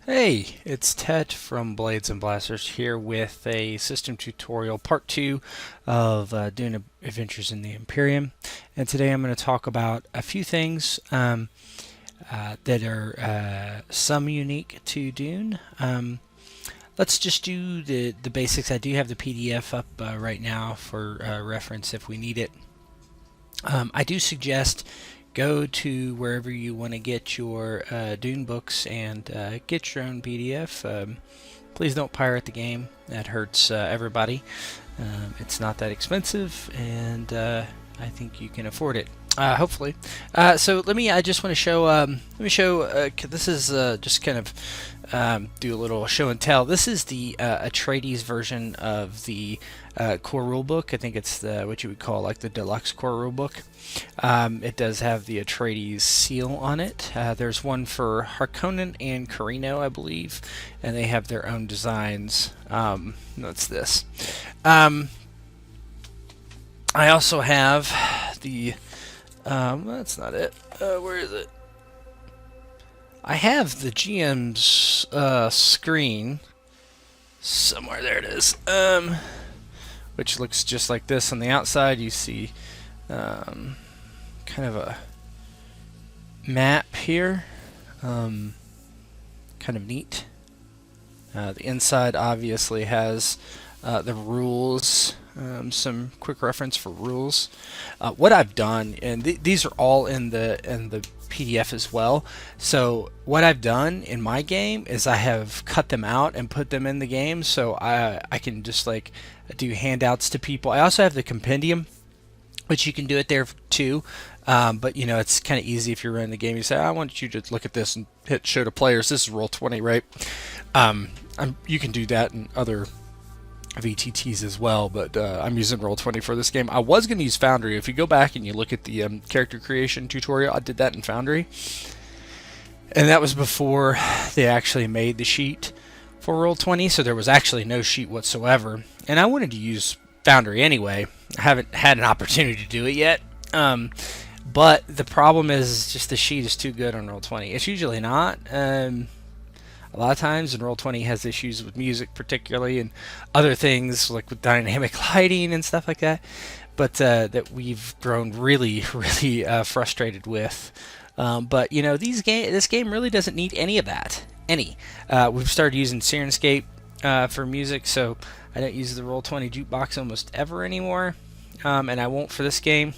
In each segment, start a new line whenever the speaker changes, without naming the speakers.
Hey, it's Ted from Blades and Blasters here with a system tutorial part 2 of Dune Adventures in the Imperium. And today I'm going to talk about a few things that are some unique to Dune. Let's just do the basics. I do have the PDF up right now for reference if we need it. I do suggest go to wherever you want to get your Dune books and get your own PDF. Please don't pirate the game. That hurts everybody. It's not that expensive, and I think you can afford it. Hopefully. So let me. I just want to show. Let me show. This is just kind of do a little show and tell. This is the Atreides version of the core rulebook. I think it's the what you would call like the deluxe core rulebook. It does have the Atreides seal on it. There's one for Harkonnen and Carino, I believe, and they have their own designs. That's this. I also have the. That's not it. Where is it? I have the GM's screen somewhere. There it is. Which looks just like this on the outside. You see kind of a map here. Kind of neat. The inside obviously has the rules. Some quick reference for rules. What I've done, and these are all in the PDF as well. So what I've done in my game is I have cut them out and put them in the game, so I can just like do handouts to people. I also have the compendium, which you can do it there too. But you know, it's kind of easy if you're running the game. You say, I want you to look at this and hit show to players. This is Roll20, right? You can do that in other VTTs as well, but I'm using Roll20 for this game. I was going to use Foundry. If you go back and you look at the character creation tutorial, I did that in Foundry. And that was before they actually made the sheet for Roll20, so there was actually no sheet whatsoever. And I wanted to use Foundry anyway. I haven't had an opportunity to do it yet. But the problem is just the sheet is too good on Roll20. It's usually not. A lot of times, and Roll20 has issues with music, particularly, and other things like with dynamic lighting and stuff like that. But that we've grown really, really frustrated with. But you know, this game really doesn't need any of that. We've started using Sirenscape for music, so I don't use the Roll20 jukebox almost ever anymore, and I won't for this game.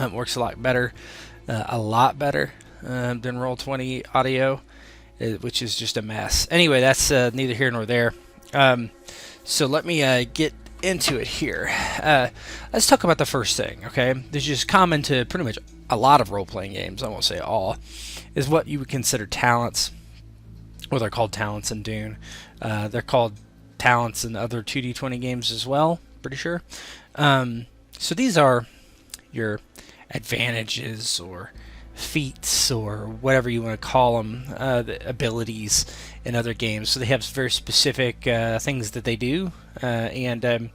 It works a lot better than Roll20 audio, which is just a mess. Anyway, that's neither here nor there. So let me get into it here. Let's talk about the first thing, okay? This is just common to pretty much a lot of role-playing games, I won't say all, is what you would consider talents. Well, they're called talents in Dune. They're called talents in other 2D20 games as well, pretty sure. So these are your advantages or feats or whatever you want to call them, the abilities in other games. So they have very specific things that they do, and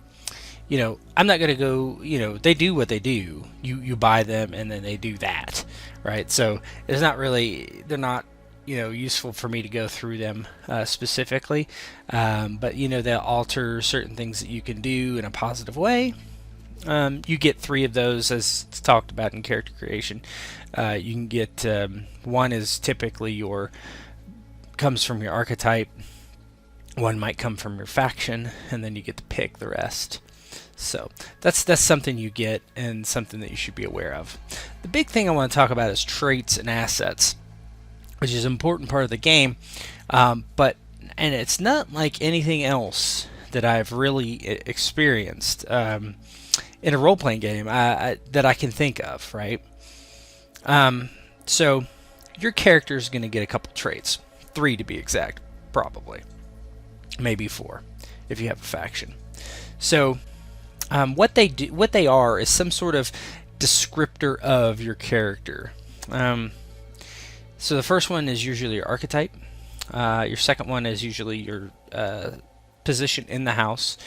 you know, I'm not going to go, you know, they do what they do. You buy them and then they do that, right? So it's not really, they're not, you know, useful for me to go through them specifically, but you know, they'll alter certain things that you can do in a positive way. You get 3 of those as talked about in character creation. You can get one is typically comes from your archetype. One might come from your faction, and then you get to pick the rest. So that's something you get and something that you should be aware of. The big thing I want to talk about is traits and assets, which is an important part of the game. And it's not like anything else that I've really experienced in a role-playing game that I can think of, right? So your character is going to get a couple traits, 3 to be exact, probably, maybe 4, if you have a faction. So what they are is some sort of descriptor of your character. So the first one is usually your archetype. Your second one is usually your position in the house.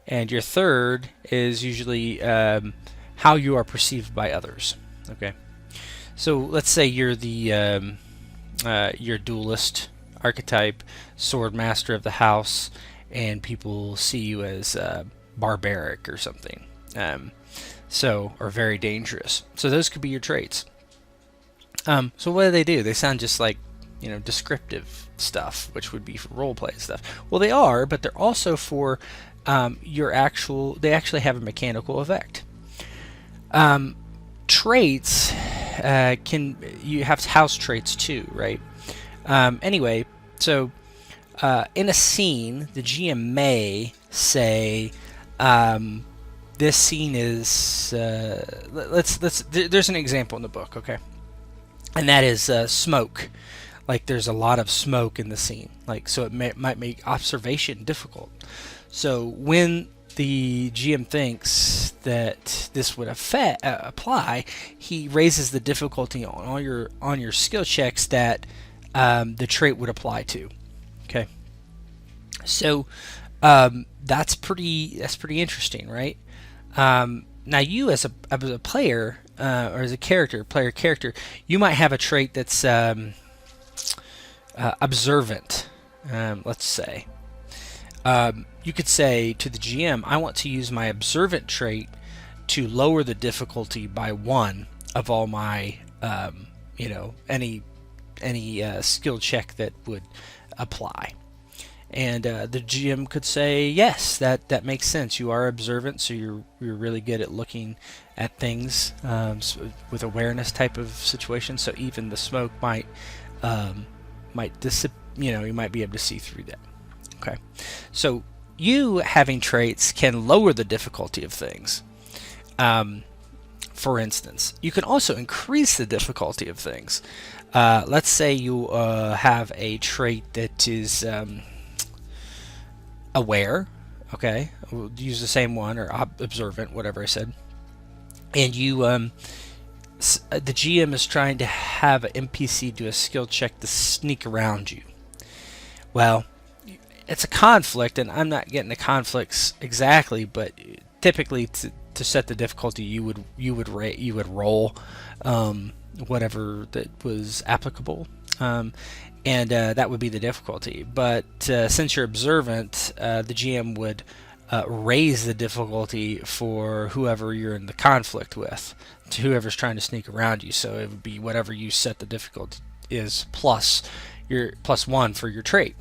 And your third is usually how you are perceived by others. Okay, so let's say you're the you're a duelist, archetype, sword master of the house, and people see you as barbaric or something. Or very dangerous. So those could be your traits. So what do? They sound just like, descriptive stuff, which would be for roleplay stuff. Well, they are, but they're also for they actually have a mechanical effect. Traits you have house traits too, right? Anyway, so in a scene, the GM may say, this scene is there's an example in the book, okay, and that is smoke. Like there's a lot of smoke in the scene, like so it might make observation difficult. So when the GM thinks that this would apply, he raises the difficulty on your skill checks that the trait would apply to. Okay, so that's pretty interesting, right? Now you as a player or as a character, you might have a trait that's observant. Let's say. You could say to the GM, I want to use my observant trait to lower the difficulty by 1 of all my, any skill check that would apply. And the GM could say, yes, that makes sense. You are observant, so you're really good at looking at things with awareness type of situation. So even the smoke might you might be able to see through that. Okay, so you having traits can lower the difficulty of things. For instance, you can also increase the difficulty of things. Let's say you have a trait that is aware. Okay, we'll use the same one, or observant, whatever I said. And you, the GM is trying to have an NPC do a skill check to sneak around you. Well, it's a conflict, and I'm not getting the conflicts exactly, but typically to set the difficulty, you would roll whatever that was applicable, and that would be the difficulty. But since you're observant, the GM would raise the difficulty for whoever you're in the conflict with, to whoever's trying to sneak around you. So it would be whatever you set the difficulty is plus your +1 for your trait.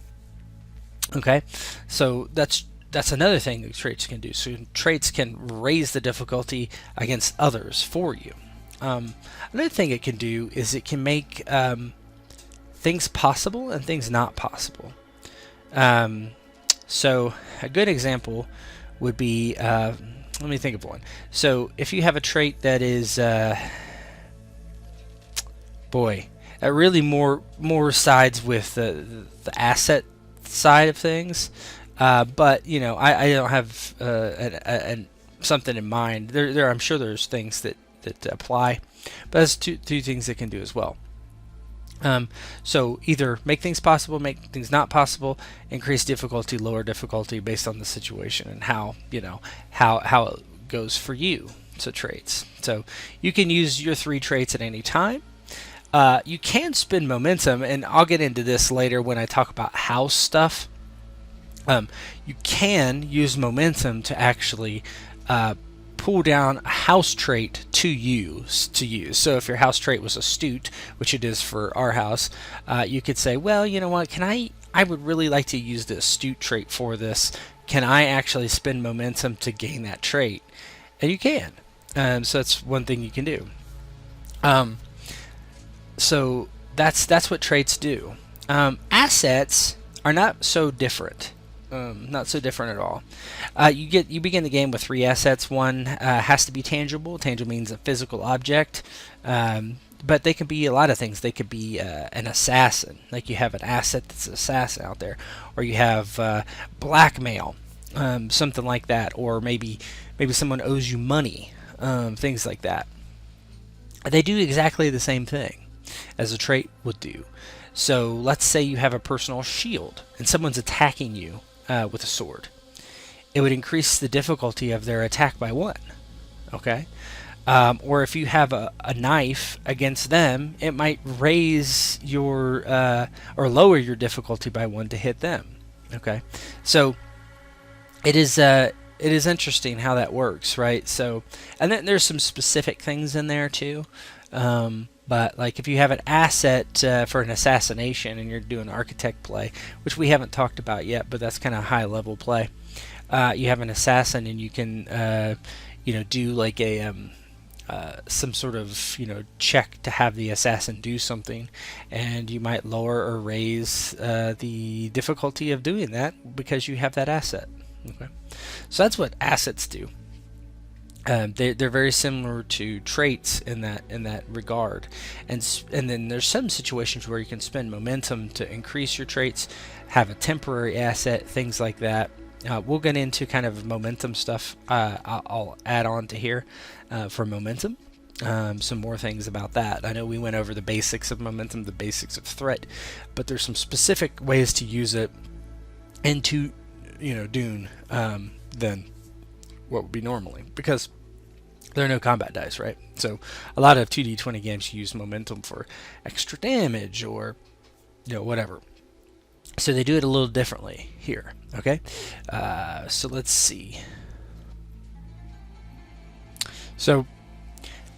Okay, so that's another thing that traits can do. So traits can raise the difficulty against others for you. Another thing it can do is it can make things possible and things not possible. So a good example would be, let me think of one. So if you have a trait that is, really more sides with the asset side of things, but I don't have something in mind. There I'm sure there's things that apply, but there's two things it can do as well. So either make things possible, make things not possible, increase difficulty, lower difficulty based on the situation and how it goes for you. So traits. So you can use your 3 traits at any time. You can spend momentum, and I'll get into this later when I talk about house stuff. You can use momentum to actually pull down a house trait to use. So if your house trait was astute, which it is for our house, you could say, well, you know what, I would really like to use the astute trait for this. Can I actually spend momentum to gain that trait? And you can. So that's one thing you can do. So that's what traits do. Assets are not so different. Not so different at all. You begin the game with 3 assets. One has to be tangible. Tangible means a physical object, but they can be a lot of things. They could be an assassin, like you have an asset that's an assassin out there, or you have blackmail, something like that, or maybe someone owes you money, things like that. They do exactly the same thing as a trait would do. So let's say you have a personal shield and someone's attacking you with a sword. It would increase the difficulty of their attack by 1. Okay, Or if you have a knife against them, it might raise your or lower your difficulty by 1 to hit them. Okay, so it is interesting how that works, right? So, and then there's some specific things in there too. But like if you have an asset for an assassination and you're doing architect play, which we haven't talked about yet, but that's kind of high level play. You have an assassin and you can do like a some sort of check to have the assassin do something, and you might lower or raise the difficulty of doing that because you have that asset. Okay, so that's what assets do. They're very similar to traits in that regard, and then there's some situations where you can spend momentum to increase your traits, have a temporary asset, things like that. We'll get into kind of momentum stuff. I'll add on to here for momentum. Some more things about that. I know we went over the basics of momentum, the basics of threat, but there's some specific ways to use it into Dune than what would be normally, because there are no combat dice, right? So a lot of 2d20 games use momentum for extra damage or whatever. So they do it a little differently here. Okay, so let's see. So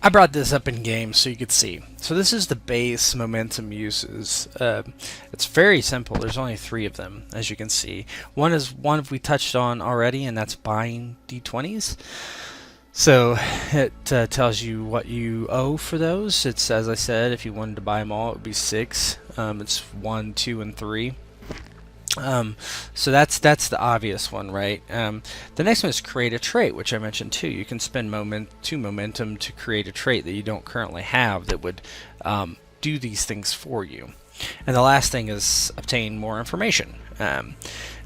I brought this up in game so you could see. So this is the base momentum uses. It's very simple. There's only 3 of them, as you can see. One we touched on already, and that's buying d20s. So it tells you what you owe for those. It's, as I said, if you wanted to buy them all, it would be 6. It's 1, 2, and 3. So that's the obvious one, right? The next one is create a trait, which I mentioned too. You can spend momentum to create a trait that you don't currently have that would do these things for you. And the last thing is obtain more information.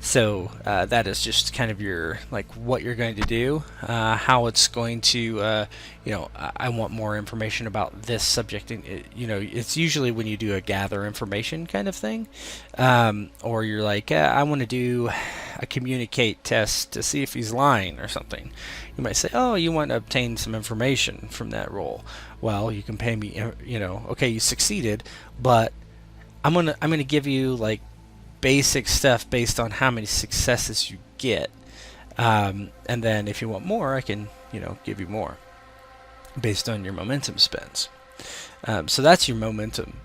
So that is just kind of your what you're going to do, how it's going to I want more information about this subject. And it's usually when you do a gather information kind of thing, or you're like, I want to do a communicate test to see if he's lying or something. You might say, oh, you want to obtain some information from that role. Well, you can pay me. Okay, you succeeded, but I'm gonna give you basic stuff based on how many successes you get, and then if you want more, I can give you more based on your momentum spends. So that's your momentum,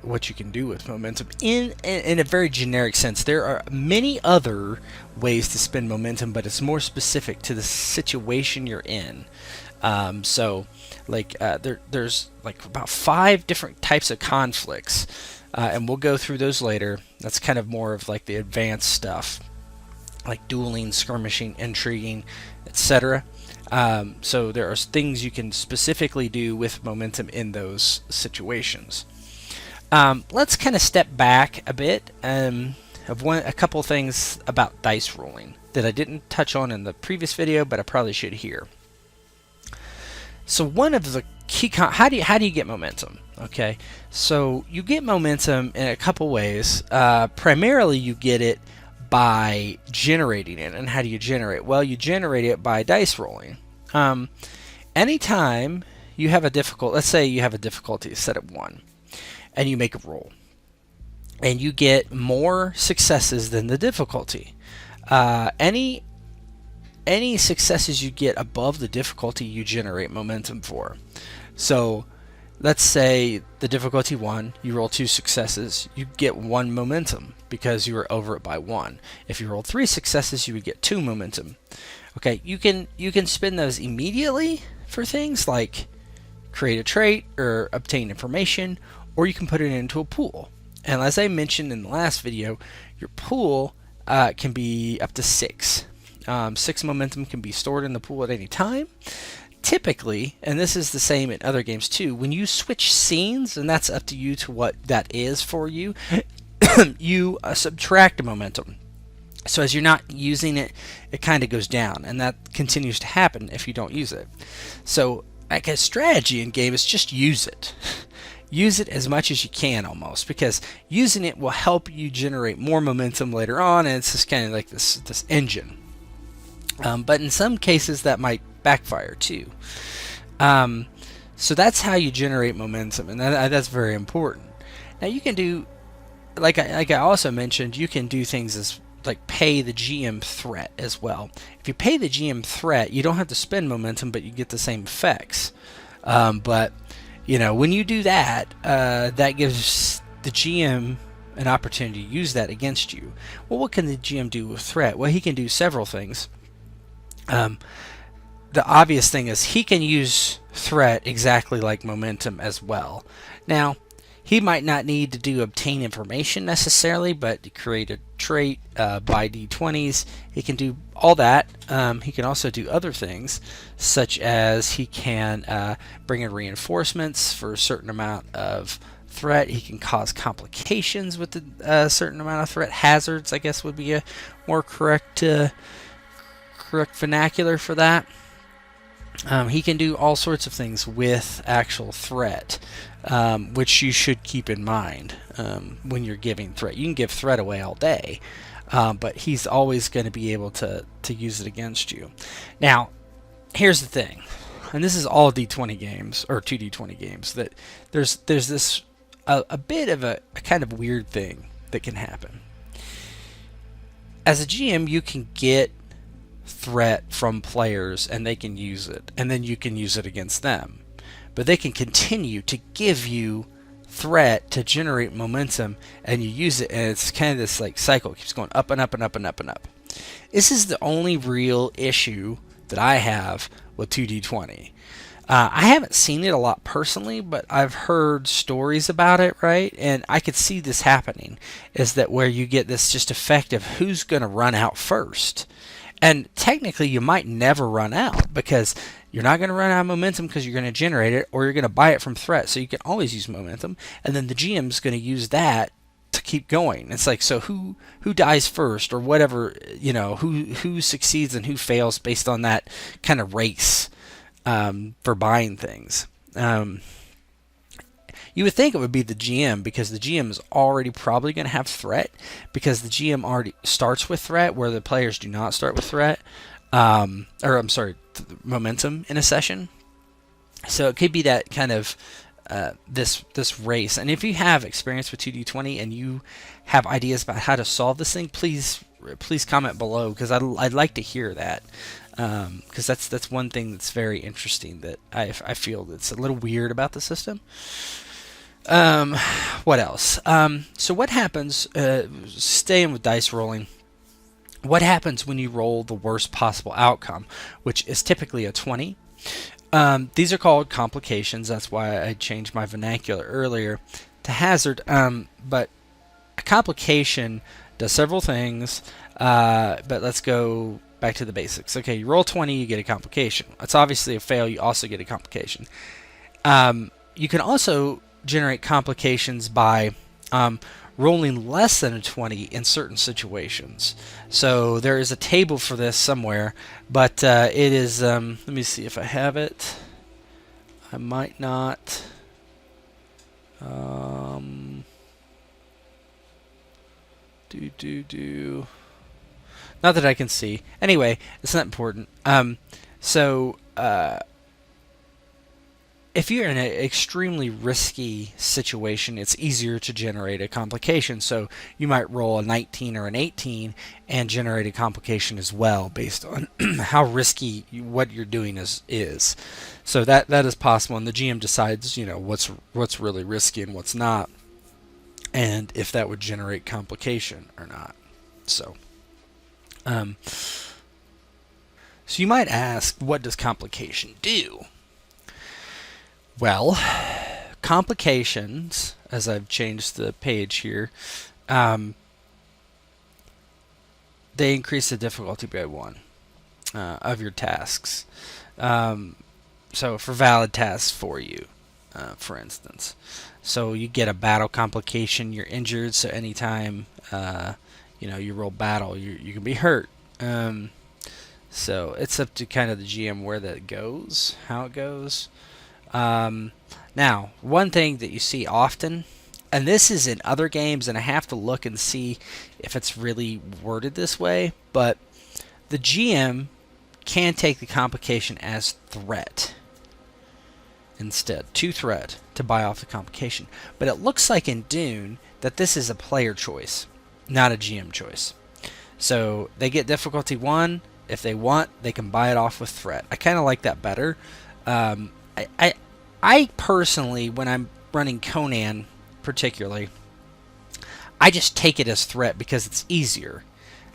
what you can do with momentum in a very generic sense. There are many other ways to spend momentum, but it's more specific to the situation you're in. So there's about 5 different types of conflicts, and we'll go through those later. That's kind of more of the advanced stuff, like dueling, skirmishing, intriguing, etc. So there are things you can specifically do with momentum in those situations. Let's kind of step back a bit of a couple things about dice rolling that I didn't touch on in the previous video, but I probably should here. So one of the key how do you get momentum? Okay, so you get momentum in a couple ways. Primarily, you get it by generating it. And how do you generate? Well, you generate it by dice rolling. Anytime you have let's say you have a difficulty set at 1, and you make a roll, and you get more successes than the difficulty. Any successes you get above the difficulty, you generate momentum for. So let's say the difficulty 1, you roll 2 successes, you get 1 momentum because you were over it by 1. If you roll 3 successes, you would get 2 momentum. Okay, you can spend those immediately for things like create a trait or obtain information, or you can put it into a pool. And as I mentioned in the last video, your pool can be up to 6. 6 momentum can be stored in the pool at any time. Typically, and this is the same in other games too, when you switch scenes, and that's up to you to what that is for you, you subtract a momentum. So as you're not using it, it kind of goes down, and that continues to happen if you don't use it. So a strategy in game is just use it. Use it as much as you can, almost, because using it will help you generate more momentum later on, and it's just kind of like this engine. But in some cases that might backfire too. So that's how you generate momentum, and that's very important. Now you can do, like I also mentioned, you can do things as like pay the GM threat as well. If you pay the GM threat, you don't have to spend momentum, but you get the same effects. But when you do that, that gives the GM an opportunity to use that against you. Well, what can the GM do with threat? Well, he can do several things. The obvious thing is he can use threat exactly like momentum as well. Now, he might not need to do obtain information necessarily, but to create a trait, buy d20s, he can do all that. He can also do other things, such as he can bring in reinforcements for a certain amount of threat. He can cause complications with a certain amount of threat. Hazards, I guess, would be a more correct vernacular for that. He can do all sorts of things with actual threat, which you should keep in mind when you're giving threat. You can give threat away all day, but he's always going to be able to use it against you. Now, here's the thing, and this is all D20 games, or 2D20 games, that there's this a bit of a kind of weird thing that can happen. As a GM, you can get threat from players and they can use it, and then you can use it against them, but they can continue to give you threat to generate momentum, and you use it, and it's kind of this like cycle. It keeps going up and up and up and up and up. This is the only real issue that I have with 2D20. I haven't seen it a lot personally, but I've heard stories about it, right? And I could see this happening, is that where you get this just effect of who's going to run out first. And technically, you might never run out, because you're not going to run out of momentum because you're going to generate it, or you're going to buy it from threat. So you can always use momentum, and then the GM's going to use that to keep going. It's like, so who dies first, or whatever, who succeeds and who fails based on that kind of race for buying things. You would think it would be the GM, because the GM is already probably going to have threat, because the GM already starts with threat, where the players do not start with threat, momentum in a session. So it could be that kind of this race. And if you have experience with 2D20 and you have ideas about how to solve this thing, please comment below, because I'd like to hear that. Because that's one thing that's very interesting that I feel that's a little weird about the system. What else? So what happens, staying with dice rolling, what happens when you roll the worst possible outcome, which is typically a 20? These are called complications. That's why I changed my vernacular earlier to hazard. But a complication does several things, but let's go back to the basics. Okay, you roll 20, you get a complication. It's obviously a fail, you also get a complication. You can also generate complications by rolling less than a 20 in certain situations. So there is a table for this somewhere, but it is, let me see if I have it. I might not. Not that I can see. Anyway, it's not important. If you're in an extremely risky situation, it's easier to generate a complication. So you might roll a 19 or an 18 and generate a complication as well, based on how risky what you're doing is. So that is possible, and the GM decides, what's really risky and what's not, and if that would generate complication or not. So you might ask, what does complication do? Well, complications, as I've changed the page here, they increase the difficulty by 1 of your tasks. So for valid tasks for you, for instance. So you get a battle complication, you're injured, so anytime you roll battle, you can be hurt. So it's up to kind of the GM where that goes, how it goes. Now, one thing that you see often, and this is in other games, and I have to look and see if it's really worded this way, but the GM can take the complication as threat instead, 2 threat to buy off the complication. But it looks like in Dune that this is a player choice, not a GM choice. So they get difficulty 1. If they want, they can buy it off with threat. I kind of like that better. I personally, when I'm running Conan particularly, I just take it as threat because it's easier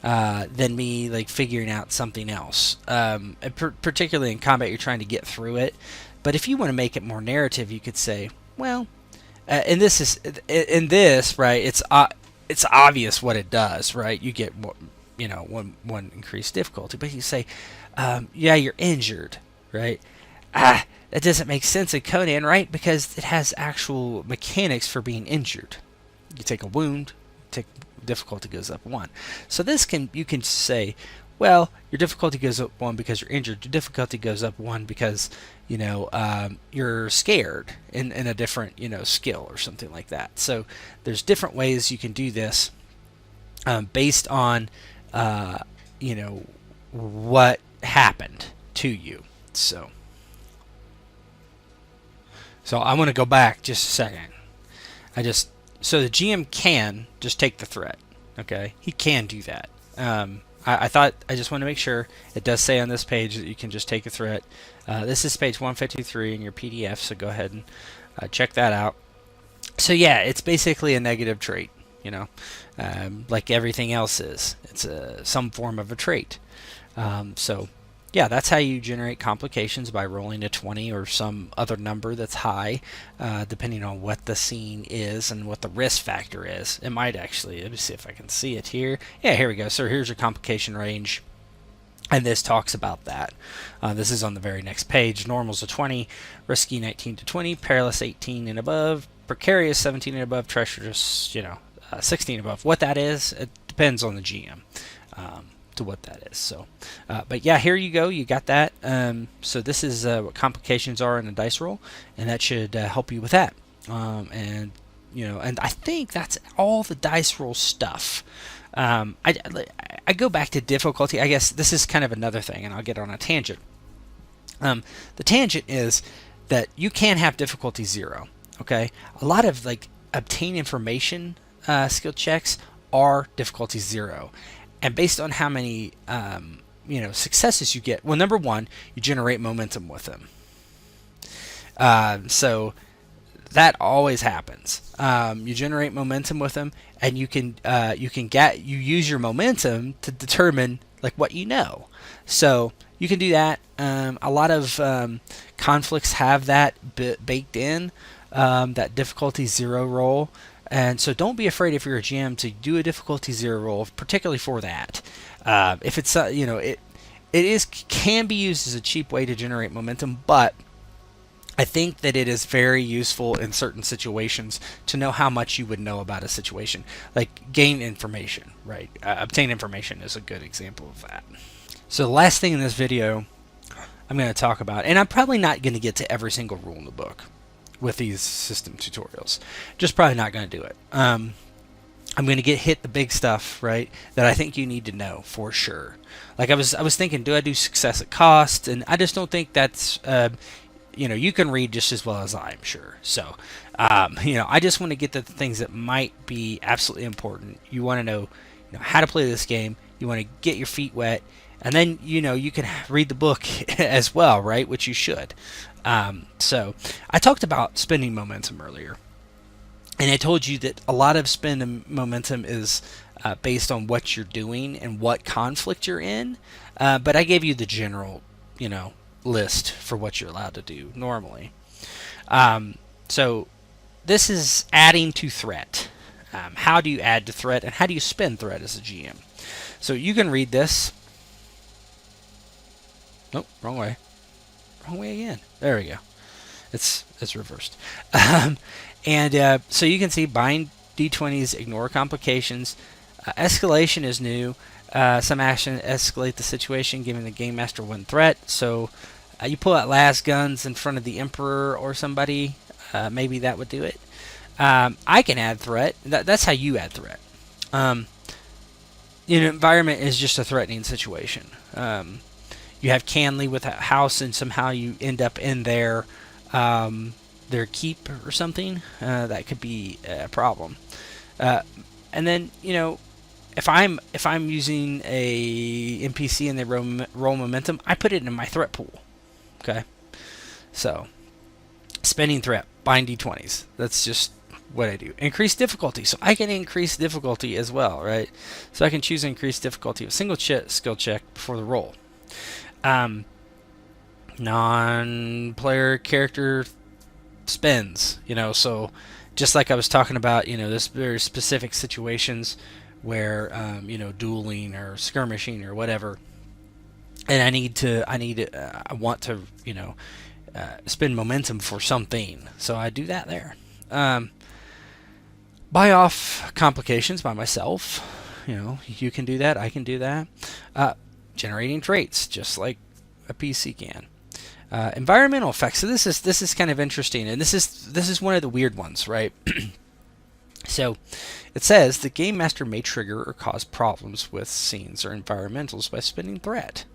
than me like figuring out something else. Particularly in combat, you're trying to get through it. But if you want to make it more narrative, you could say, well, and this is in this, right? It's obvious what it does, right? You get one increased difficulty, but you say, yeah, you're injured, right? That doesn't make sense in Conan, right? Because it has actual mechanics for being injured. You take a wound, difficulty goes up 1. So you can say, well, your difficulty goes up 1 because you're injured. Your difficulty goes up 1 because you're scared in a different skill or something like that. So there's different ways you can do this based on what happened to you. So I want to go back just a second. So the GM can just take the threat. Okay, he can do that. I just want to make sure it does say on this page that you can just take a threat. This is page 153 in your PDF, so go ahead and check that out. So yeah, it's basically a negative trait, like everything else is. It's some form of a trait. So yeah, that's how you generate complications, by rolling a 20 or some other number that's high, depending on what the scene is and what the risk factor is. It might actually, let me see if I can see it here. Yeah, here we go. So here's your complication range, and this talks about that. This is on the very next page. Normal's a 20, risky 19 to 20, perilous 18 and above, precarious 17 and above, treacherous 16 and above. What that is, it depends on the GM. To what that is. So but yeah, here you go, you got that. So this is what complications are in a dice roll, and that should help you with that. And I think that's all the dice roll stuff. I go back to difficulty. I guess this is kind of another thing, and I'll get on a tangent. The tangent is that you can have difficulty 0. Okay, a lot of like obtain information skill checks are difficulty 0. And based on how many successes you get, well, number 1, you generate momentum with them. So that always happens. You generate momentum with them, and you use your momentum to determine like what you know. So you can do that. A lot of conflicts have that baked in, that difficulty 0 roll. And so don't be afraid if you're a GM to do a difficulty 0 roll, particularly for that. If it's can be used as a cheap way to generate momentum, but I think that it is very useful in certain situations to know how much you would know about a situation, like gain information, right? Obtain information is a good example of that. So the last thing in this video I'm going to talk about, and I'm probably not going to get to every single rule in the book with these system tutorials. Just probably not going to do it. I'm going to hit the big stuff, right, that I think you need to know for sure. Like I was thinking, do I do success at cost? And I just don't think that's you can read just as well as I'm sure. So I just want to get to the things that might be absolutely important. You want to know how to play this game. You want to get your feet wet, and then you can read the book as well, right, which you should. So I talked about spending momentum earlier, and I told you that a lot of spending momentum is based on what you're doing and what conflict you're in, but I gave you the general list for what you're allowed to do normally. So this is adding to threat. How do you add to threat, and how do you spend threat as a GM? So you can read this. Nope, wrong way. Wrong way again. There we go. It's reversed. So you can see bind D20s, ignore complications. Escalation is new. Some action escalate the situation, giving the game master 1 threat. So you pull out las guns in front of the Emperor or somebody. Maybe that would do it. I can add threat. That's how you add threat. Environment is just a threatening situation. you have Canley with a house, and somehow you end up in their keep or something, that could be a problem. And then, if I'm using a NPC and they roll momentum, I put it in my threat pool. Okay, so spending threat, buying d20s. That's just what I do. Increase difficulty, so I can increase difficulty as well, right? So I can choose to increase difficulty of single skill check before the roll. Non-player character spends, so just like I was talking about, this very specific situations where dueling or skirmishing or whatever, and I want to spend momentum for something, so I do that there. Buy off complications by myself, you can do that, I can do that. Generating traits just like a PC can. Environmental effects. So this is kind of interesting, and this is one of the weird ones, right? So it says the game master may trigger or cause problems with scenes or environmentals by spending threat.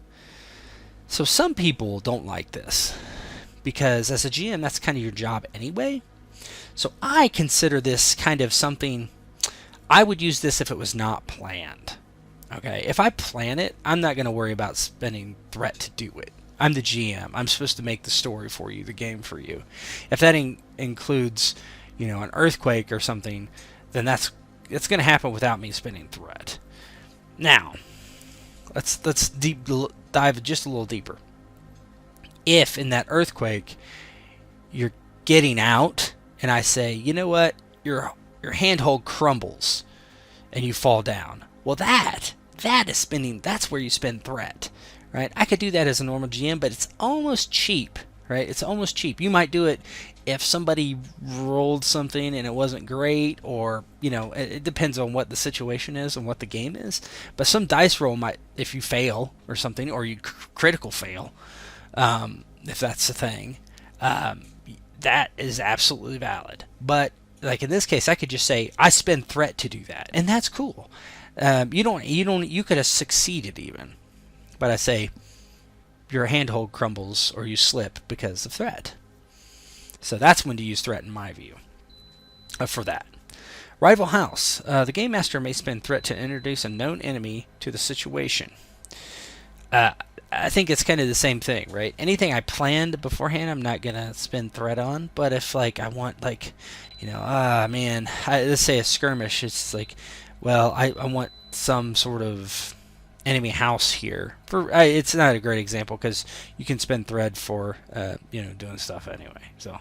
So some people don't like this because as a GM, that's kind of your job anyway. So I consider this kind of something. I would use this if it was not planned. Okay, if I plan it, I'm not going to worry about spending threat to do it. I'm the GM. I'm supposed to make the story for you, the game for you. If that includes, an earthquake or something, then it's going to happen without me spending threat. Now, let's dive just a little deeper. If in that earthquake you're getting out, and I say, you know what, your handhold crumbles, and you fall down. Well, that is spending. That's where you spend threat. Right? I could do that as a normal GM, but it's almost cheap, right? It's almost cheap. You might do it if somebody rolled something and it wasn't great, or, it depends on what the situation is and what the game is. But some dice roll might, if you fail or something, or you critical fail, if that's the thing, that is absolutely valid. But like in this case, I could just say, I spend threat to do that, and that's cool. You could have succeeded even. But I say your handhold crumbles or you slip because of threat. So that's when to use threat in my view for that. Rival house. The game master may spend threat to introduce a known enemy to the situation. I think it's kind of the same thing, right? Anything I planned beforehand, I'm not going to spend threat on. But if I want let's say a skirmish, it's like, well, I want some sort of enemy house here. It's not a great example because you can spend thread for doing stuff anyway. So,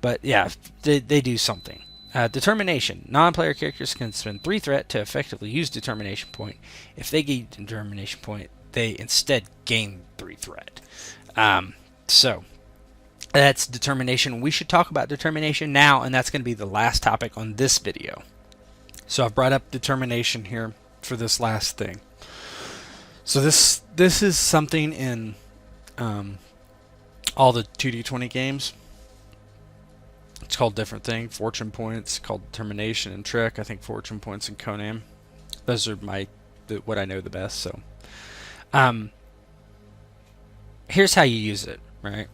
but yeah, they do something. Determination. Non-player characters can spend 3 threat to effectively use determination point. If they gain determination point, they instead gain 3 threat. So that's determination. We should talk about determination now, and that's going to be the last topic on this video. So I've brought up determination here for this last thing. So this is something in all the 2D20 games. It's called different thing. Fortune points, called determination and trick. I think fortune points and Conan. Those are what I know the best. So, here's how you use it, right?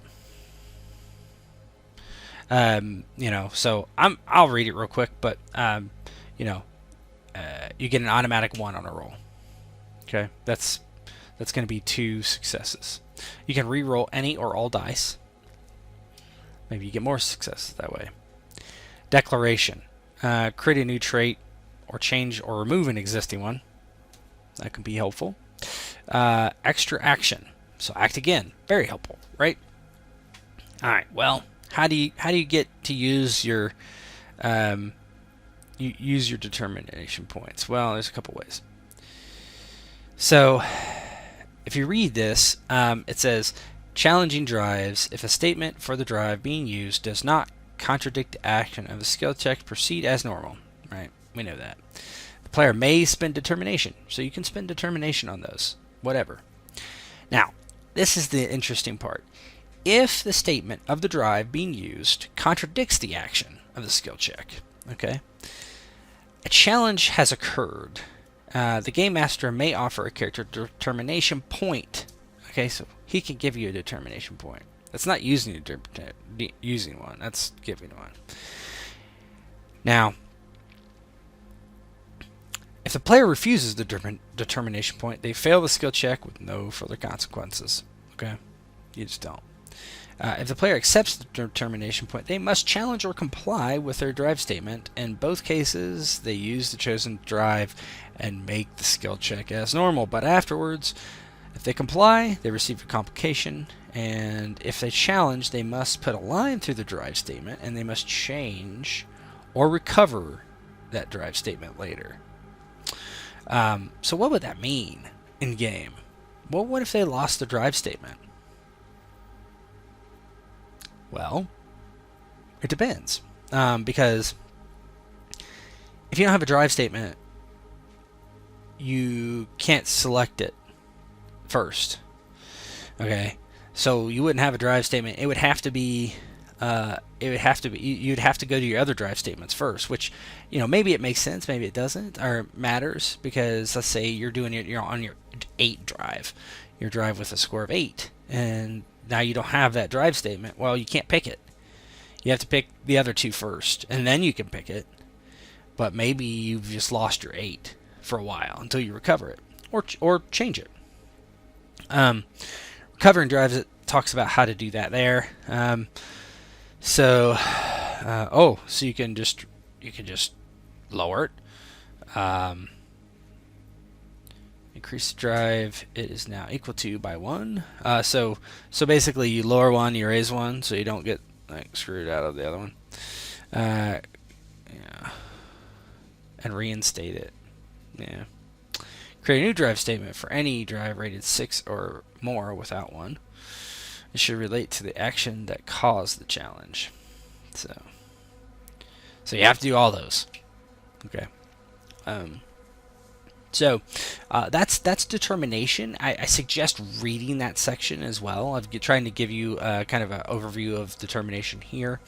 So I'll read it real quick, but you get an automatic 1 on a roll. Okay, that's going to be 2 successes. You can re-roll any or all dice. Maybe you get more successes that way. Declaration. Create a new trait or change or remove an existing one. That can be helpful. Extra action. So act again. Very helpful, right? All right. Well, how do you get to use your use your determination points? Well, there's a couple ways. So, if you read this, it says, challenging drives. If a statement for the drive being used does not contradict the action of the skill check, proceed as normal. Right? We know that. The player may spend determination. So you can spend determination on those. Whatever. Now, this is the interesting part. If the statement of the drive being used contradicts the action of the skill check, okay, a challenge has occurred. The game master may offer a character determination point. Okay, so he can give you a determination point. That's not using using one. That's giving one. Now, if the player refuses the determination point, they fail the skill check with no further consequences. Okay, you just don't. If the player accepts the determination point, they must challenge or comply with their drive statement. In both cases, they use the chosen drive and make the skill check as normal. But afterwards, if they comply, they receive a complication. And if they challenge, they must put a line through the drive statement, and they must change or recover that drive statement later. So what would that mean in game? Well, what if they lost the drive statement? Well, it depends. Because if you don't have a drive statement, you can't select it first. Okay, so you wouldn't have a drive statement. It would have to be. You'd have to go to your other drive statements first, which, maybe it makes sense, maybe it doesn't, or matters, because let's say you're on your 8 drive, your drive with a score of 8, and now you don't have that drive statement. Well, you can't pick it. You have to pick the other 2 first, and then you can pick it. But maybe you've just lost your 8 for a while until you recover it, or change it. Recovering drives, it talks about how to do that there. So you can just lower it. Increase the drive. It is now equal to by 1. So basically you lower 1, you raise 1, so you don't get screwed out of the other one. Yeah. And reinstate it. Yeah. Create a new drive statement for any drive rated 6 or more without 1. It should relate to the action that caused the challenge. So you have to do all those. Okay. So that's determination. I suggest reading that section as well. I'm trying to give you kind of an overview of determination here,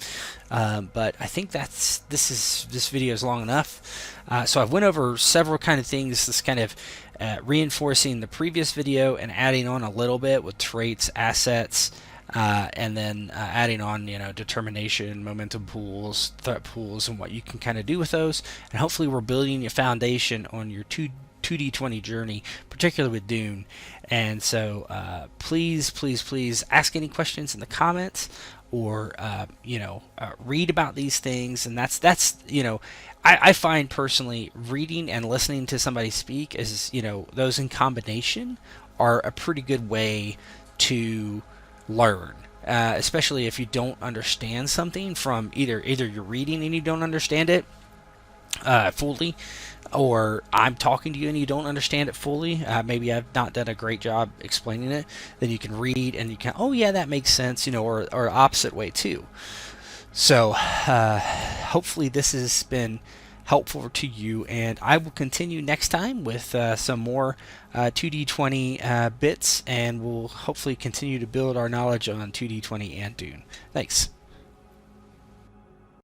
but I think this video is long enough. So I've went over several kind of things. This kind of reinforcing the previous video and adding on a little bit with traits, assets, and then adding on determination, momentum pools, threat pools, and what you can kind of do with those. And hopefully we're building a foundation on your 2D20 journey, particularly with Dune. And so please ask any questions in the comments, or read about these things. And that's I find personally reading and listening to somebody speak is those in combination are a pretty good way to learn, especially if you don't understand something from either you're reading and you don't understand it fully, or I'm talking to you and you don't understand it fully. Maybe I've not done a great job explaining it. Then you can read and you can, oh yeah, that makes sense, or opposite way too. So hopefully this has been helpful to you, and I will continue next time with some more 2D20 bits, and we'll hopefully continue to build our knowledge on 2D20 and Dune. Thanks.